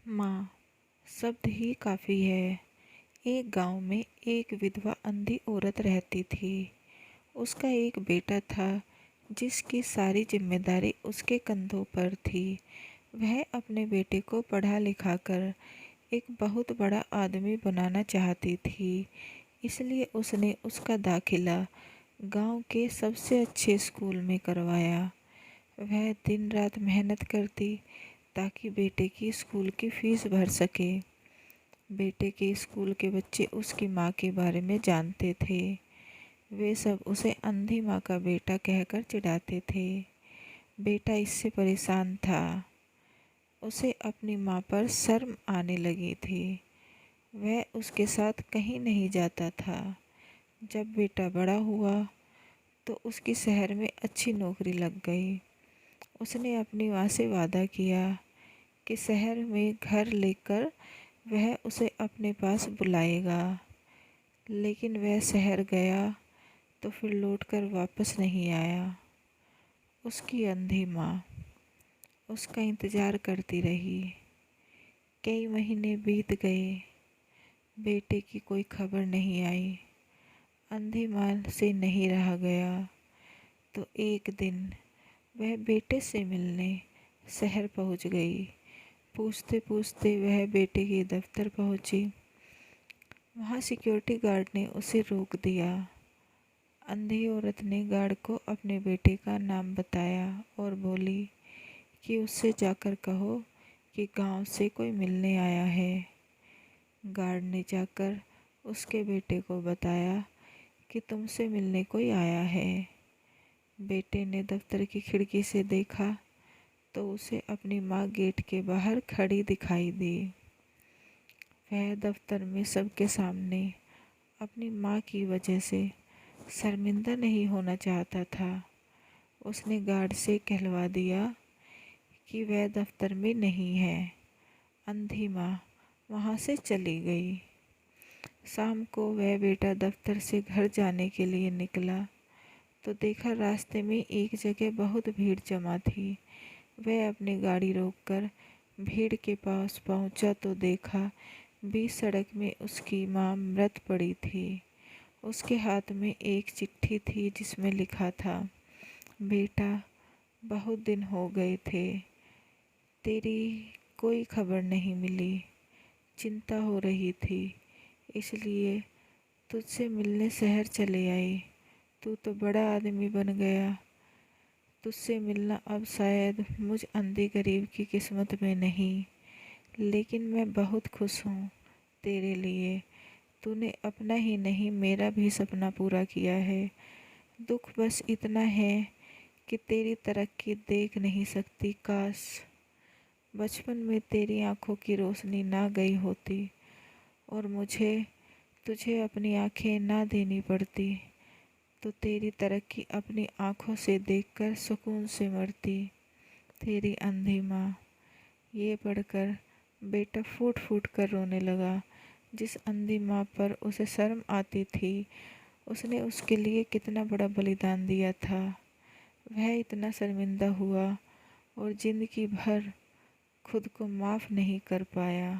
माँ शब्द ही काफ़ी है। एक गांव में एक विधवा अंधी औरत रहती थी। उसका एक बेटा था जिसकी सारी जिम्मेदारी उसके कंधों पर थी। वह अपने बेटे को पढ़ा लिखा कर एक बहुत बड़ा आदमी बनाना चाहती थी। इसलिए उसने उसका दाखिला गांव के सबसे अच्छे स्कूल में करवाया। वह दिन रात मेहनत करती ताकि बेटे की स्कूल की फीस भर सके। बेटे के स्कूल के बच्चे उसकी माँ के बारे में जानते थे। वे सब उसे अंधी माँ का बेटा कहकर चिढ़ाते थे। बेटा इससे परेशान था। उसे अपनी माँ पर शर्म आने लगी थी। वह उसके साथ कहीं नहीं जाता था। जब बेटा बड़ा हुआ तो उसकी शहर में अच्छी नौकरी लग गई। उसने अपनी माँ से वादा किया कि शहर में घर लेकर वह उसे अपने पास बुलाएगा। लेकिन वह शहर गया तो फिर लौटकर वापस नहीं आया। उसकी अंधी माँ उसका इंतज़ार करती रही। कई महीने बीत गए, बेटे की कोई खबर नहीं आई। अंधी माँ से नहीं रहा गया तो एक दिन वह बेटे से मिलने शहर पहुंच गई। पूछते पूछते वह बेटे के दफ्तर पहुंची। वहाँ सिक्योरिटी गार्ड ने उसे रोक दिया। अंधी औरत ने गार्ड को अपने बेटे का नाम बताया और बोली कि उससे जाकर कहो कि गांव से कोई मिलने आया है। गार्ड ने जाकर उसके बेटे को बताया कि तुमसे मिलने कोई आया है। बेटे ने दफ्तर की खिड़की से देखा तो उसे अपनी माँ गेट के बाहर खड़ी दिखाई दी। वह दफ्तर में सबके सामने अपनी माँ की वजह से शर्मिंदा नहीं होना चाहता था। उसने गार्ड से कहलवा दिया कि वह दफ्तर में नहीं है। अंधी माँ वहाँ से चली गई। शाम को वह बेटा दफ्तर से घर जाने के लिए निकला तो देखा रास्ते में एक जगह बहुत भीड़ जमा थी। वह अपनी गाड़ी रोककर भीड़ के पास पहुंचा तो देखा बीच सड़क में उसकी माँ मृत पड़ी थी। उसके हाथ में एक चिट्ठी थी जिसमें लिखा था, बेटा बहुत दिन हो गए थे, तेरी कोई खबर नहीं मिली। चिंता हो रही थी इसलिए तुझसे मिलने शहर चले आई। तू तो बड़ा आदमी बन गया। तुझसे मिलना अब शायद मुझ अंधी गरीब की किस्मत में नहीं, लेकिन मैं बहुत खुश हूँ तेरे लिए। तूने अपना ही नहीं मेरा भी सपना पूरा किया है। दुख बस इतना है कि तेरी तरक्की देख नहीं सकती। काश बचपन में तेरी आंखों की रोशनी ना गई होती और मुझे तुझे अपनी आंखें ना देनी पड़ती तो तेरी तरक्की अपनी आंखों से देखकर सुकून से मरती। तेरी अंधी माँ। ये पढ़कर बेटा फूट फूट कर रोने लगा। जिस अंधी माँ पर उसे शर्म आती थी, उसने उसके लिए कितना बड़ा बलिदान दिया था। वह इतना शर्मिंदा हुआ और जिंदगी भर खुद को माफ़ नहीं कर पाया।